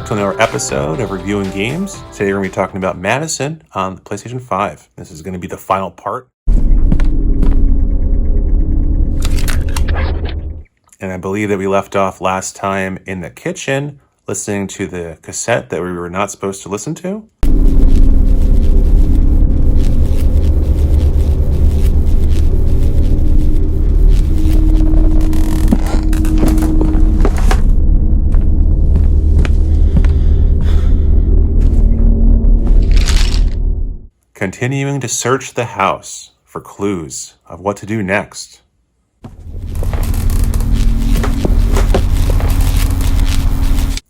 back to another episode of Reviewing Games. Today we're going to be talking about MADiSON on the PlayStation 5. This is going to be the final part. And I believe that we left off last time in the kitchen, listening to the cassette that we were not supposed to listen to. Continuing to search the house for clues of what to do next.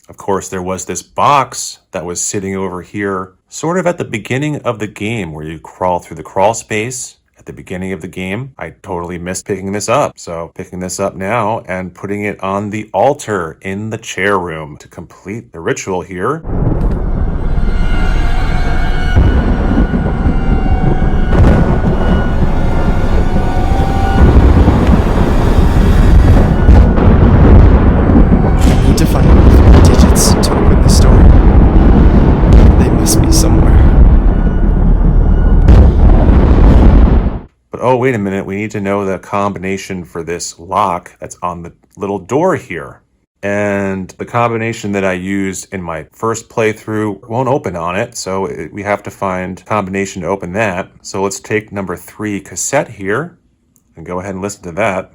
Of course, there was this box that was sitting over here, sort of at the beginning of the game, where you crawl through the crawl space at the beginning of the game. I totally missed picking this up, so picking this up now and putting it on the altar in the chair room to complete the ritual here. Oh, wait a minute, we need to know the combination for this lock that's on the little door here. And the combination that I used in my first playthrough won't open on it, so we have to find a combination to open that. So let's take number 3 cassette here and go ahead and listen to that.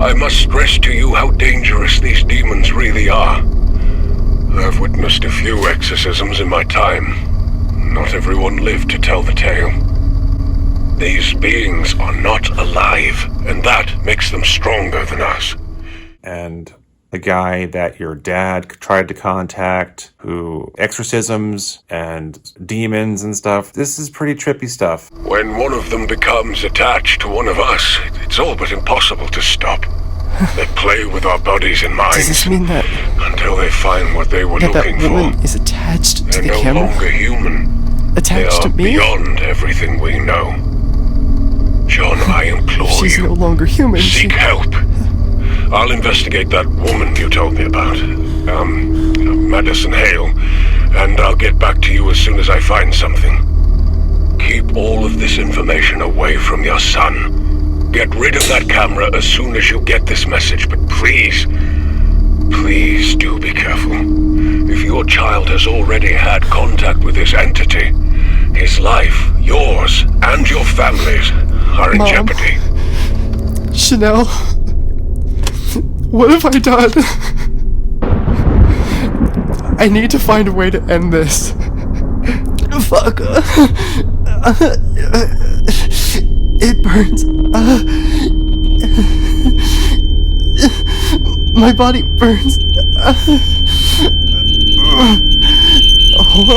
I must stress to you how dangerous these demons really are. I've witnessed a few exorcisms in my time. Not everyone lived to tell the tale. These beings are not alive, and that makes them stronger than us. And the guy that your dad tried to contact, who exorcisms and demons and stuff. This is pretty trippy stuff. When one of them becomes attached to one of us, it's all but impossible to stop. They play with our bodies and minds. Does this mean that until they find what they were looking that woman for? Is attached to the They're camera? no longer human. Attached to me? They are beyond everything we know. John, I implore you. She's no longer human. Seek help. I'll investigate that woman you told me about, Madison Hale, and I'll get back to you as soon as I find something. Keep all of this information away from your son. Get rid of that camera as soon as you get this message, but please do be careful. If your child has already had contact with this entity, his life, yours, and your family's are in Mom. jeopardy. Chanel, what have I done? I need to find a way to end this. Fuck. It burns. My body burns.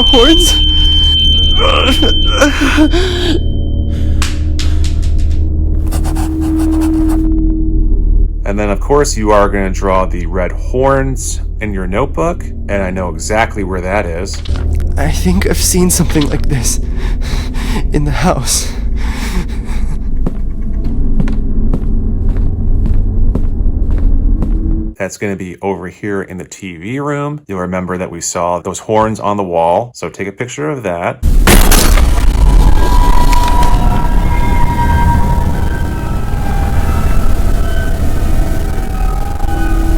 Horns? And then, of course, you are going to draw the red horns in your notebook, and I know exactly where that is. I think I've seen something like this in the house. That's going to be over here in the TV room. You'll remember that we saw those horns on the wall, so take a picture of that.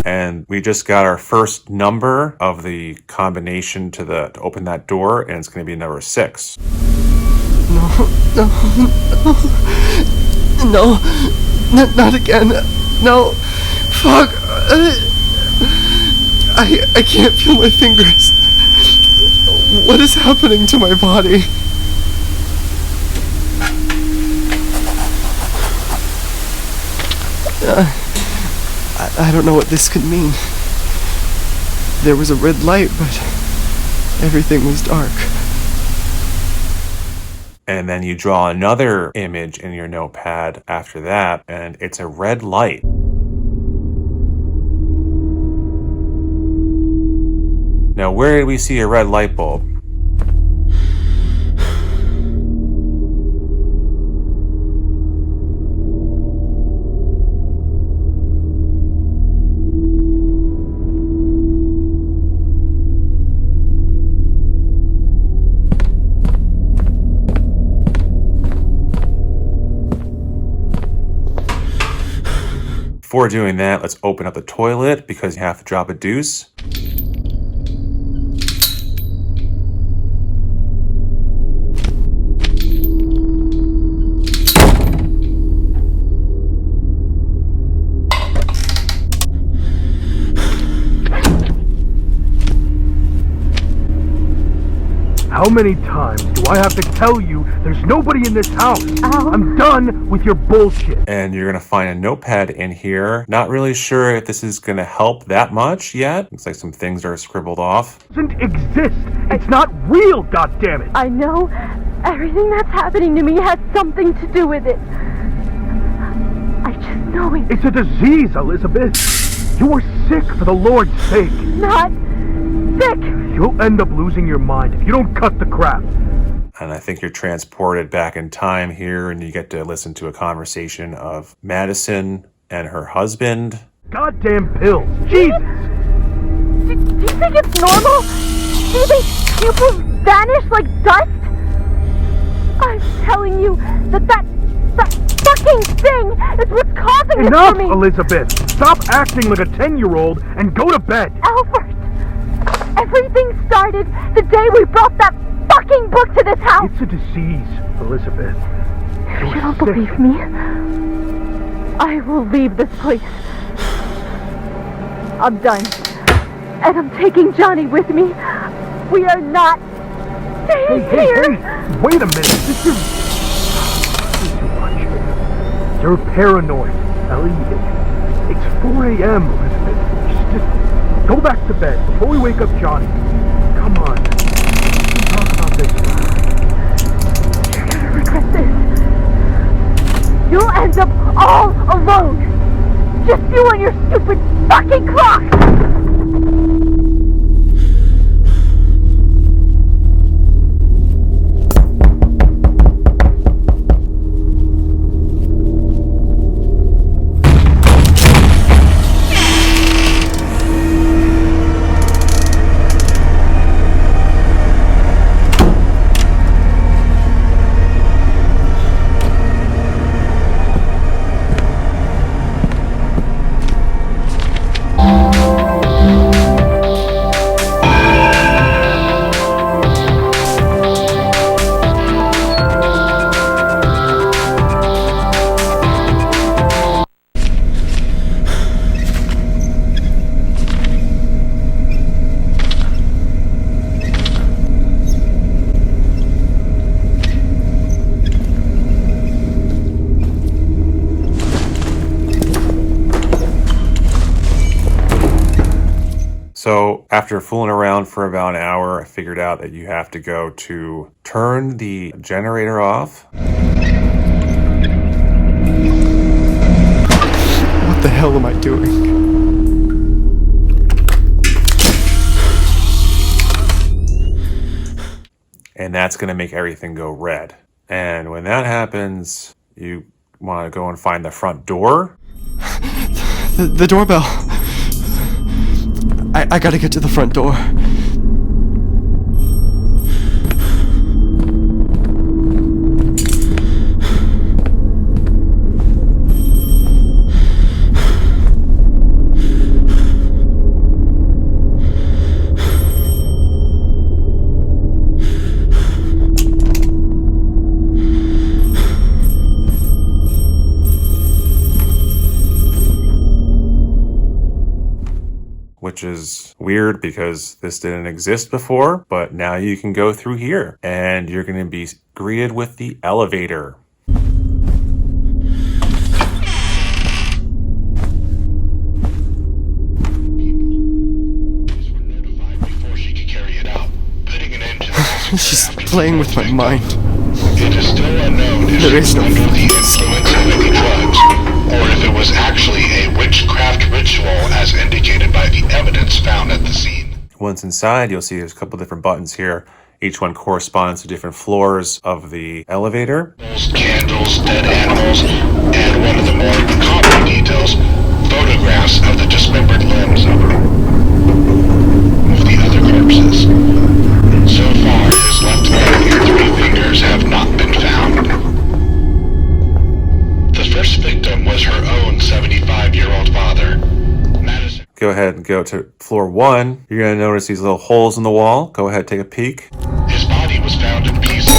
And we just got our first number of the combination to open that door, and it's going to be number 6. No, not again. No, fuck. I can't feel my fingers. What is happening to my body? I don't know what this could mean. There was a red light, but everything was dark. And then you draw another image in your notepad after that, and it's a red light. Now, where did we see a red light bulb? Before doing that, let's open up the toilet because you have to drop a deuce. How many times do I have to tell you there's nobody in this house? Al? I'm done with your bullshit. And you're gonna find a notepad in here. Not really sure if this is gonna help that much yet. Looks like some things are scribbled off. It doesn't exist. It's not real, goddammit. I know everything that's happening to me has something to do with it. I just know it. It's a disease, Elizabeth. You are sick for the Lord's sake. Not sick. You'll end up losing your mind if you don't cut the crap. And I think you're transported back in time here and you get to listen to a conversation of MADiSON and her husband. Goddamn pills. Jesus. Do you think it's normal? Do you think pupils vanish like dust? I'm telling you that fucking thing is what's causing it Enough, for me. Elizabeth. Stop acting like a 10-year-old and go to bed. Albert, everything started the day we brought that fucking book to this house. It's a disease, Elizabeth. You don't believe me? I will leave this place. I'm done. And I'm taking Johnny with me. We are not staying here. Hey, wait a minute. This is too much. You're paranoid, Ellie. It's 4 a.m., Elizabeth. Just go back to bed before we wake up Johnny. Come on. Let's talk about this. You're gonna regret this. You'll end up all alone. Just you and your stupid fucking clock. So after fooling around for about an hour, I figured out that you have to go to turn the generator off. What the hell am I doing? And that's going to make everything go red. And when that happens, you want to go and find the front door. The doorbell. I gotta get to the front door. Which is weird because this didn't exist before, but now you can go through here and you're going to be greeted with the elevator. She's playing with my mind. It is still unknown if There is she no was under the influence of any drugs, or if it was actually a witchcraft ritual as indicated by the evidence found at the scene. Once inside, you'll see there's a couple different buttons here. Each one corresponds to different floors of the elevator. Candles, dead animals, and one of the more macabre details, photographs of the dismembered limbs of the other corpses. So far, his left leg and 3 fingers have not been found. The first victim was her own 75-year-old father. MADiSON. Go ahead and go to floor 1. You're going to notice these little holes in the wall. Go ahead, take a peek. His body was found in pieces.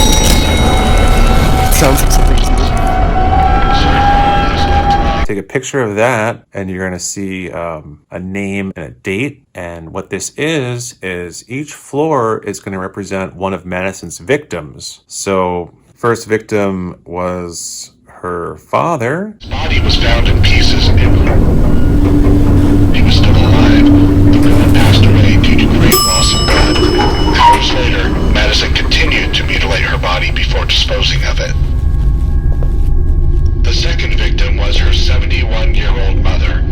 Sounds like something to me. Take a picture of that, and you're going to see a name and a date. And what this is each floor is going to represent one of MADiSON's victims. So, first victim was her father. His body was found in pieces. He was still alive. The woman passed away due to great loss of blood. Hours later, MADiSON continued to mutilate her body before disposing of it. The second victim was her 71-year-old mother.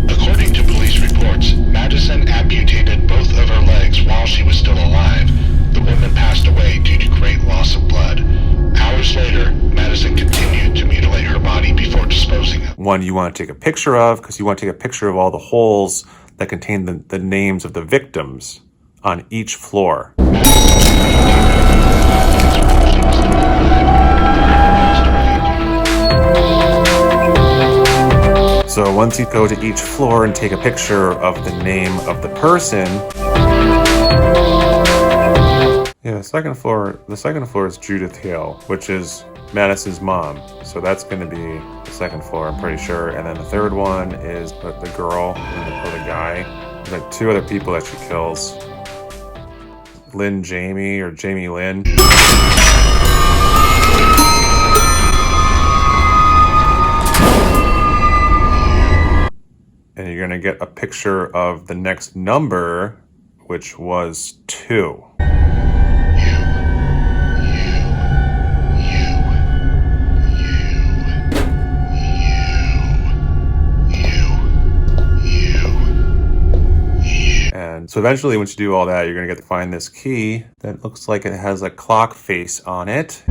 According to police reports, MADiSON amputated both of her legs while she was still alive. The woman passed away due to great loss of blood. Hours later, MADiSON continued to mutilate her body before disposing of it. One you want to take a picture of, because you want to take a picture of all the holes that contain the names of the victims on each floor. So once you go to each floor and take a picture of the name of the person, yeah, the second floor is Judith Hale, which is MADiSON's mom. So that's going to be the second floor, I'm pretty sure. And then the third one is the girl or the guy. There's like 2 other people that she kills. Lynn Jamie or Jamie Lynn. And you're going to get a picture of the next number, which was 2. And so eventually, once you do all that, you're going to get to find this key that looks like it has a clock face on it.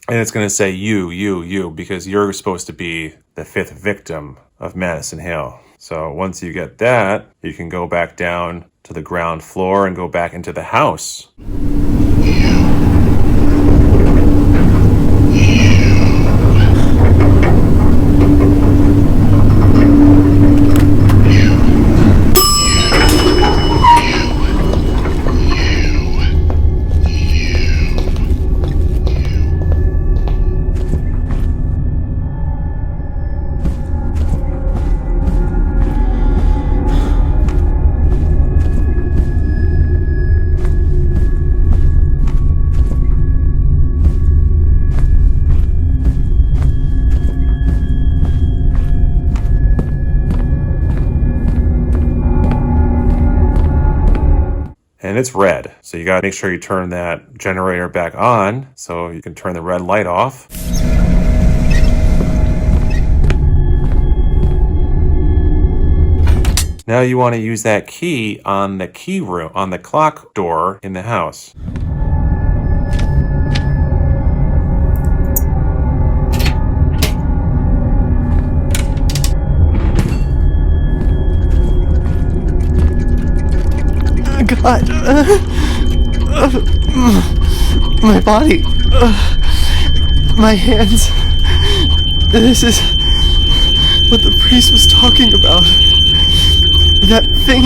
And it's going to say you, because you're supposed to be the 5th victim of MADiSON Hale. So once you get that, you can go back down to the ground floor and go back into the house. And it's red. So you gotta make sure you turn that generator back on so you can turn the red light off. Now you want to use that key on the key room, on the clock door in the house. God. My body. My hands. This is what the priest was talking about. That thing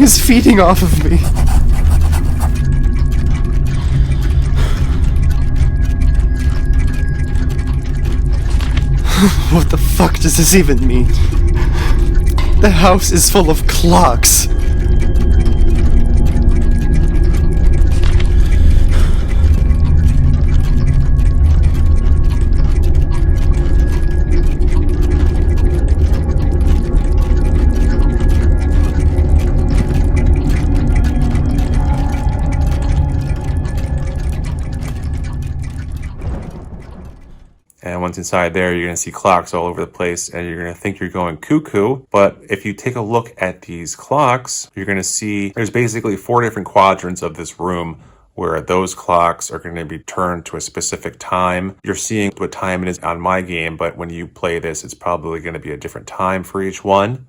is feeding off of me. What the fuck does this even mean? The house is full of clocks. And once inside there, you're going to see clocks all over the place and you're going to think you're going cuckoo. But if you take a look at these clocks, you're going to see there's basically 4 different quadrants of this room where those clocks are going to be turned to a specific time. You're seeing what time it is on my game, but when you play this, it's probably going to be a different time for each one.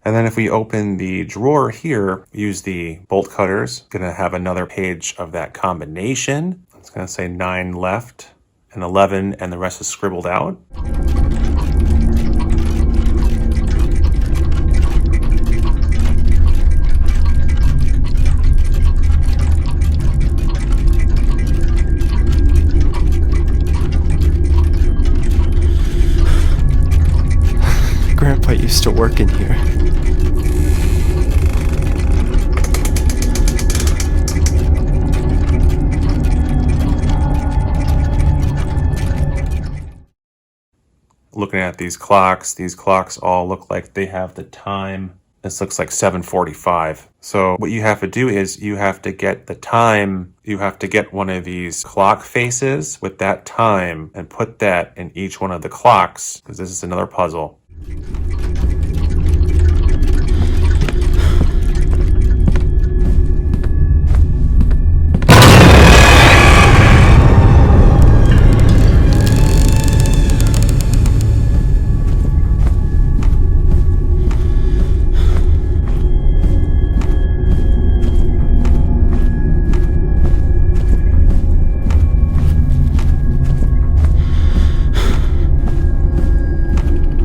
And then if we open the drawer here, use the bolt cutters, gonna have another page of that combination. It's gonna say 9 left and 11, and the rest is scribbled out. Grandpa used to work in here. Looking at these clocks all look like they have the time. This looks like 7:45. So what you have to do is you have to get the time, you have to get one of these clock faces with that time and put that in each one of the clocks, because this is another puzzle.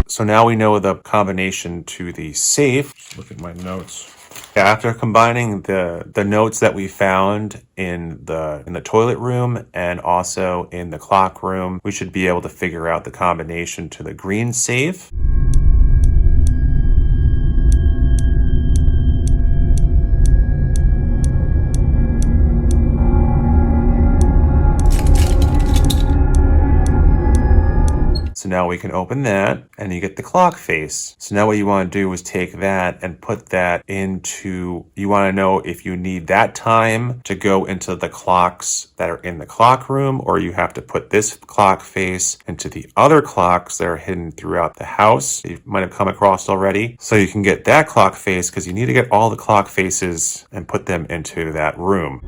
So now we know the combination to the safe. Look at my notes. After combining the notes that we found in the toilet room and also in the clock room, we should be able to figure out the combination to the green safe. So now we can open that and you get the clock face. So now what you want to do is take that and put that into, you want to know if you need that time to go into the clocks that are in the clock room, or you have to put this clock face into the other clocks that are hidden throughout the house. You might have come across already. So you can get that clock face because you need to get all the clock faces and put them into that room.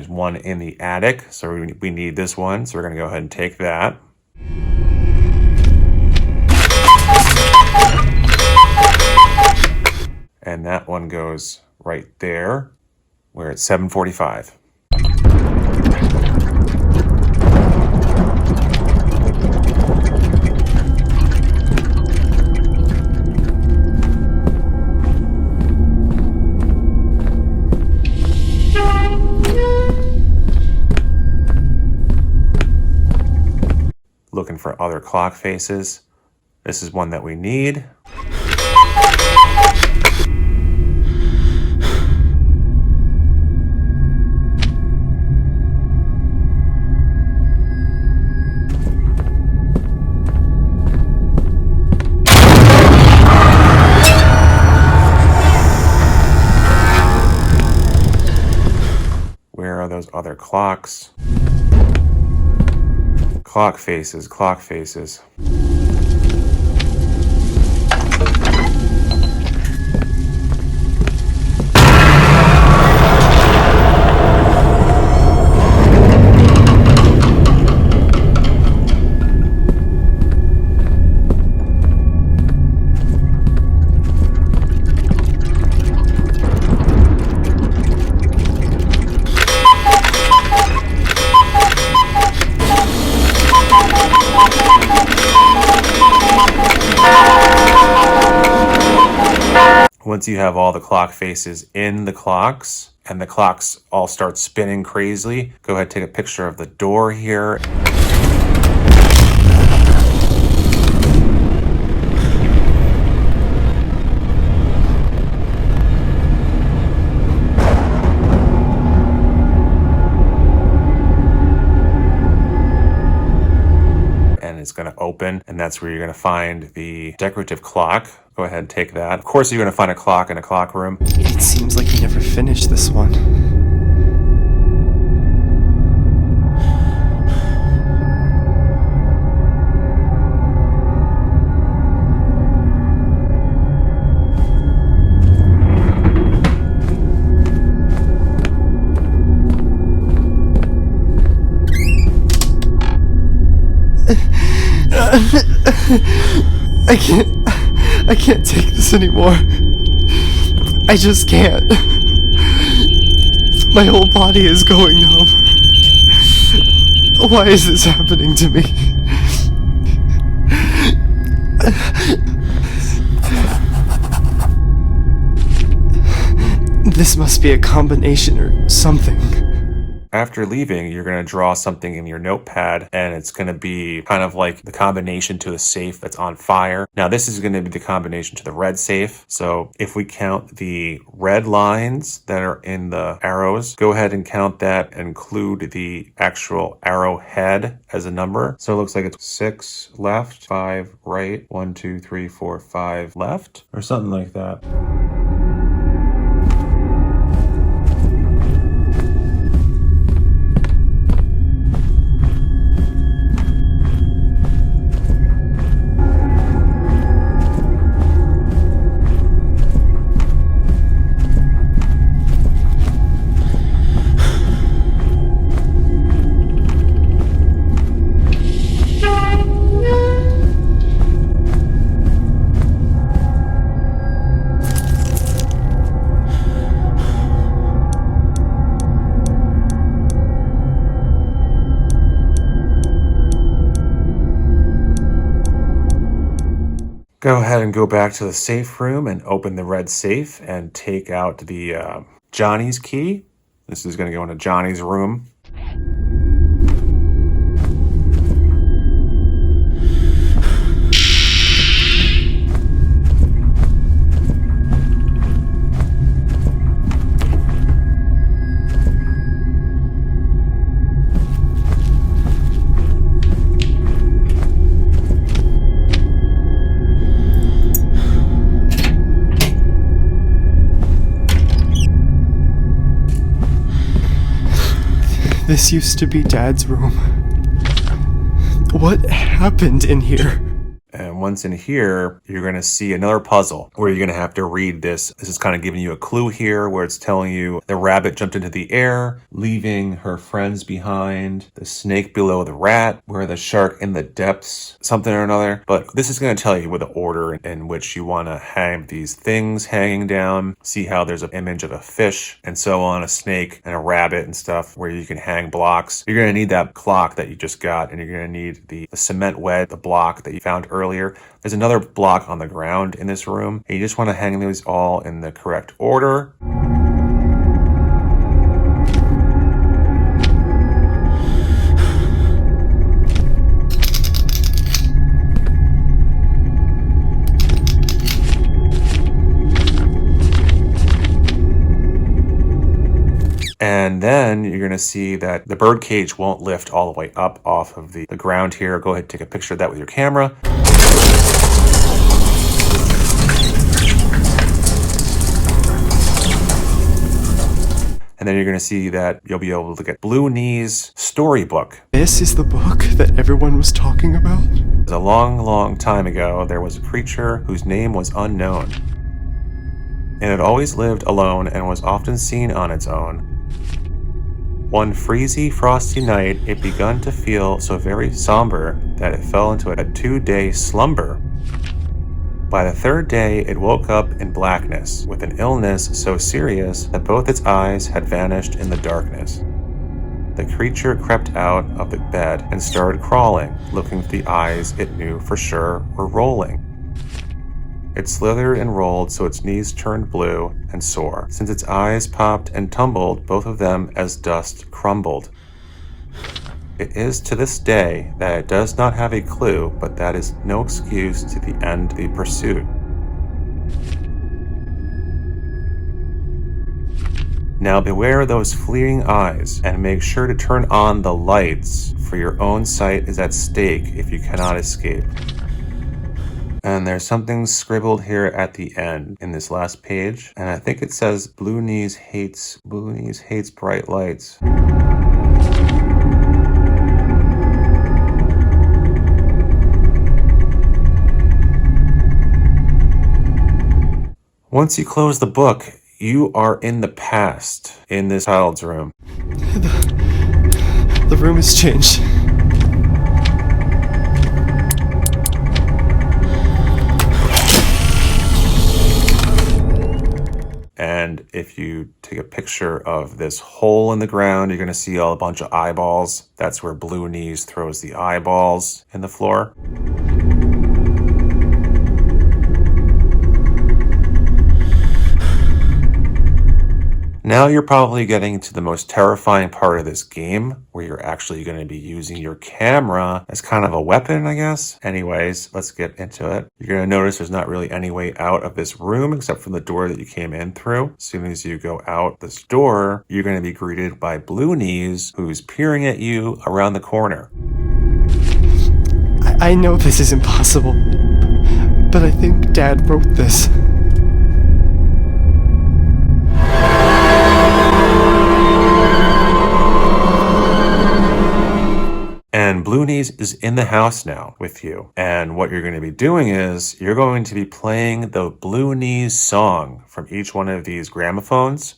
One in the attic, so we need this one, so we're going to go ahead and take that. And that one goes right there. We're at 7:45. Looking for other clock faces. This is one that we need. Where are those other clocks? Clock faces, clock faces. Once you have all the clock faces in the clocks and the clocks all start spinning crazily, go ahead and take a picture of the door here. And it's going to open, and that's where you're going to find the decorative clock. Go ahead and take that. Of course, you're going to find a clock in a clock room. It seems like we never finished this one. I can't take this anymore. I just can't. My whole body is going numb. Why is this happening to me? This must be a combination or something. After leaving, you're going to draw something in your notepad, and it's going to be kind of like the combination to the safe that's on fire. Now, this is going to be the combination to the red safe. So if we count the red lines that are in the arrows, go ahead and count that and include the actual arrowhead as a number. So it looks like it's 6 left, 5 right, 1, 2, 3, 4, 5 left, or something like that. Go ahead and go back to the safe room and open the red safe and take out the Johnny's key. This is going to go into Johnny's room. This used to be Dad's room. What happened in here? And once in here, you're going to see another puzzle where you're going to have to read this. This is kind of giving you a clue here where it's telling you the rabbit jumped into the air, leaving her friends behind, the snake below the rat, where the shark in the depths, something or another. But this is going to tell you with the order in which you want to hang these things hanging down. See how there's an image of a fish and so on, a snake and a rabbit and stuff where you can hang blocks. You're going to need that clock that you just got, and you're going to need the cement wed, the block that you found earlier. There's another block on the ground in this room, and you just want to hang those all in the correct order. And then you're going to see that the bird cage won't lift all the way up off of the ground here. Go ahead and take a picture of that with your camera. And then you're going to see that you'll be able to get Blue Knee's storybook. This is the book that everyone was talking about? A long, long time ago, there was a creature whose name was unknown. And it always lived alone and was often seen on its own. One freezy, frosty night, it begun to feel so very somber that it fell into a 2-day slumber. By the 3rd day, it woke up in blackness, with an illness so serious that both its eyes had vanished in the darkness. The creature crept out of the bed and started crawling, looking for the eyes it knew for sure were rolling. It slithered and rolled so its knees turned blue and sore, since its eyes popped and tumbled, both of them as dust crumbled. It is to this day that it does not have a clue, but that is no excuse to the end the pursuit. Now beware those fleeting eyes, and make sure to turn on the lights, for your own sight is at stake if you cannot escape. And there's something scribbled here at the end in this last page. And I think it says Blue Knees hates bright lights. Once you close the book, you are in the past in this child's room. The room has changed. And if you take a picture of this hole in the ground, you're going to see a bunch of eyeballs. That's where Blue Knees throws the eyeballs in the floor. Now you're probably getting to the most terrifying part of this game, where you're actually going to be using your camera as kind of a weapon, I guess. Anyways, let's get into it. You're going to notice there's not really any way out of this room except from the door that you came in through. As soon as you go out this door, you're going to be greeted by Blue Knees, who's peering at you around the corner. I know this is impossible, but I think Dad wrote this. And Blue Knees is in the house now with you. And what you're going to be doing is you're going to be playing the Blue Knees song from each one of these gramophones.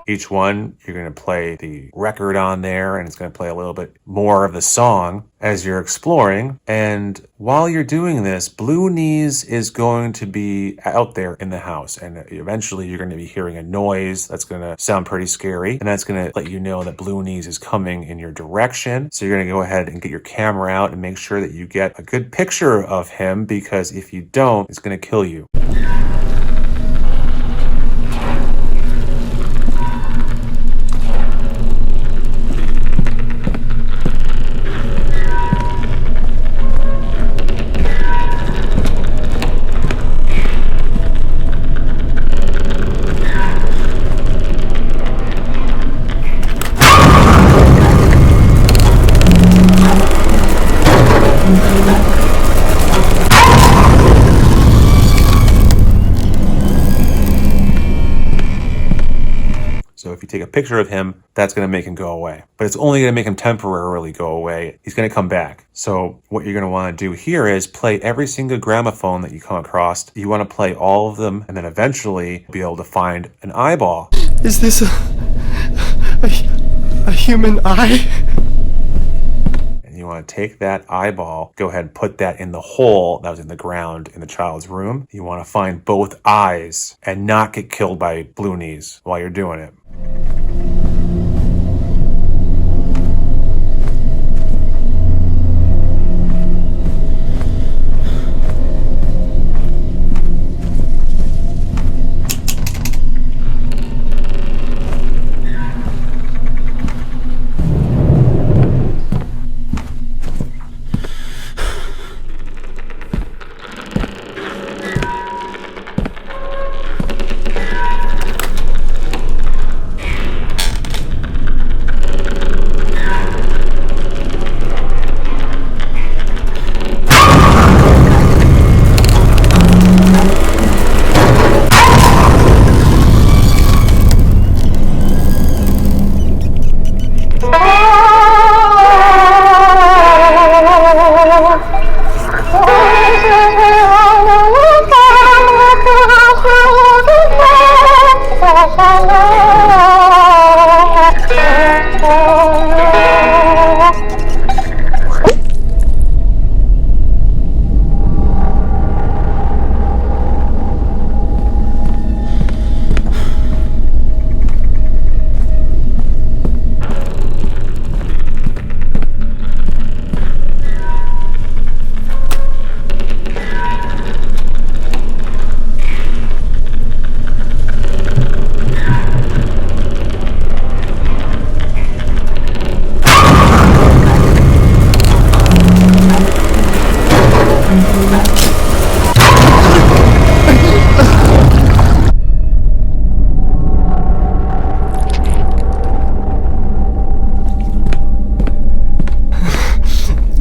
Each one, you're going to play the record on there, and it's going to play a little bit more of the song as you're exploring. And while you're doing this, Blue Knees is going to be out there in the house, and eventually you're going to be hearing a noise that's going to sound pretty scary, and that's going to let you know that Blue Knees is coming in your direction. So you're going to go ahead and get your camera out and make sure that you get a good picture of him, because if you don't, it's going to kill you. take a picture of him, that's going to make him go away. But it's only going to make him temporarily go away. He's going to come back. So what you're going to want to do here is play every single gramophone that you come across. You want to play all of them, and then eventually be able to find an eyeball. Is this a human eye? And you want to take that eyeball, go ahead and put that in the hole that was in the ground in the child's room. You want to find both eyes and not get killed by blue knees while you're doing it.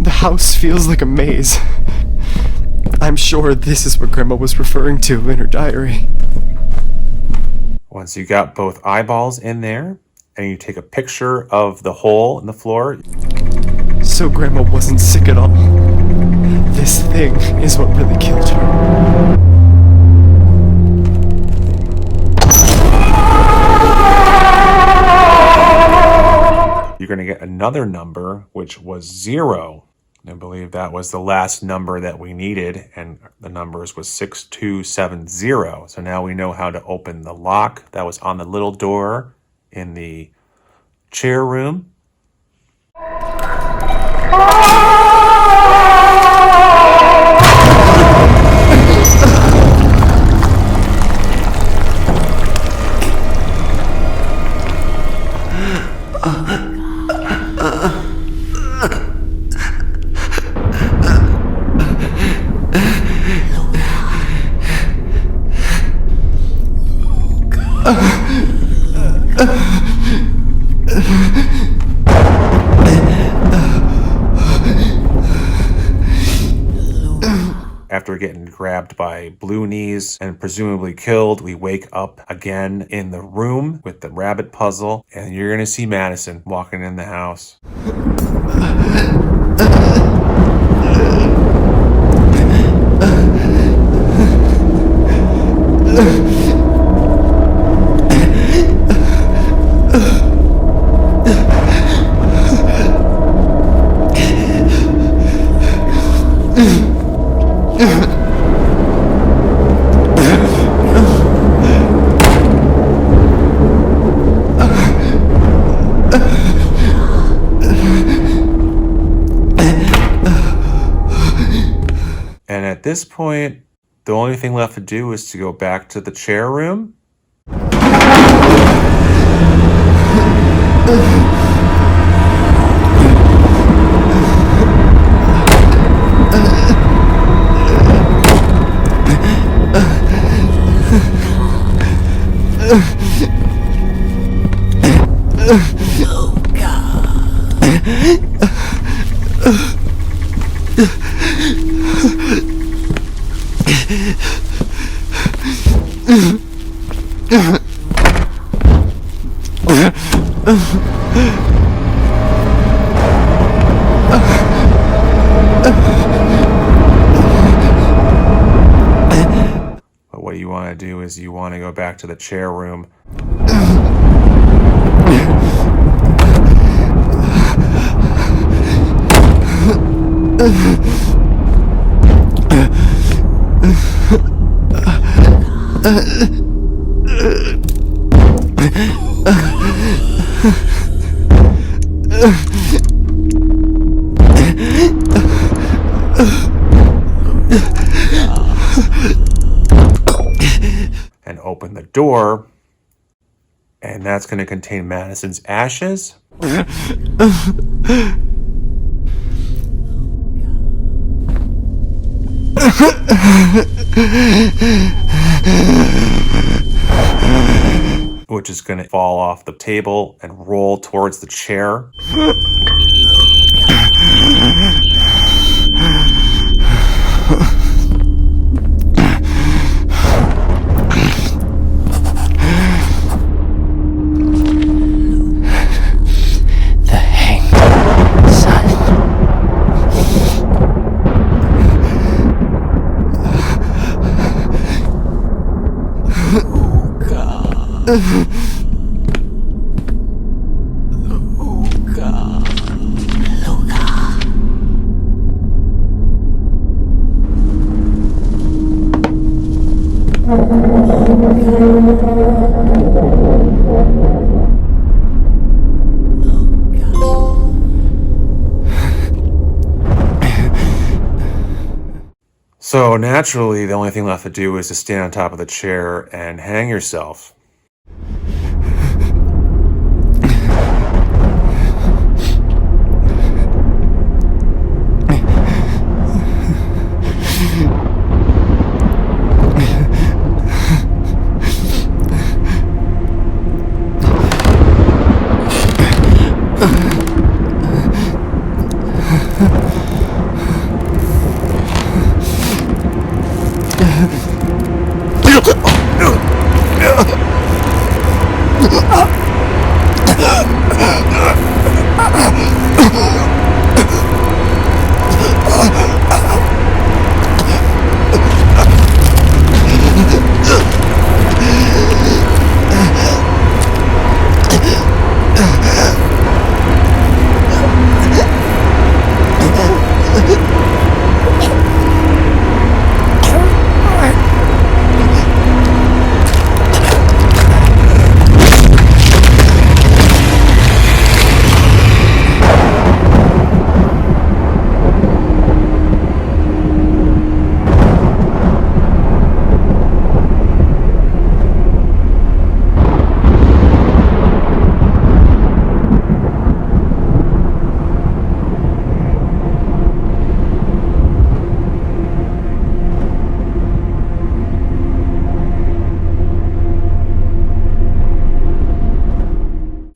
The house feels like a maze. I'm sure this is what Grandma was referring to in her diary. Once you got both eyeballs in there, and you take a picture of the hole in the floor. So Grandma wasn't sick at all. This thing is what really killed her. You're going to get another number, which was 0. I believe that was the last number that we needed, and the numbers was 6270. So now we know how to open the lock that was on the little door in the chair room. After getting grabbed by blue knees and presumably killed, we wake up again in the room with the rabbit puzzle, and you're gonna see MADiSON walking in the house. And at this point, the only thing left to do is to go back to the chair room. But what you want to do is you want to go back to the chair room. And open the door, and that's going to contain Madison's ashes. Which is going to fall off the table and roll towards the chair. So naturally, the only thing left to do is to stand on top of the chair and hang yourself.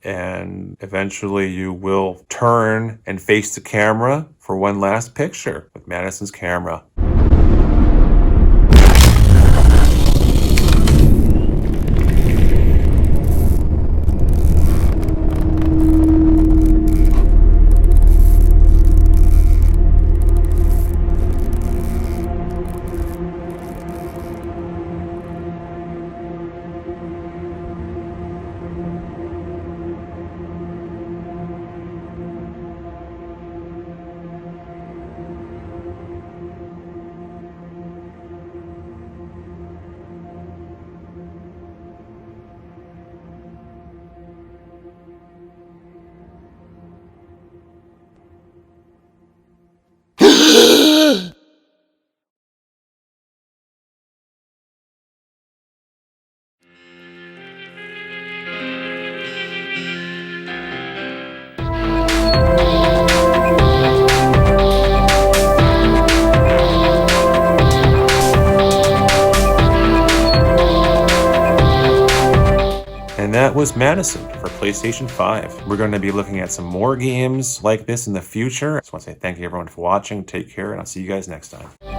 And eventually you will turn and face the camera for one last picture with Madison's camera. And that was MADiSON for PlayStation 5. We're going to be looking at some more games like this in the future. I just want to say thank you everyone for watching. Take care, and I'll see you guys next time.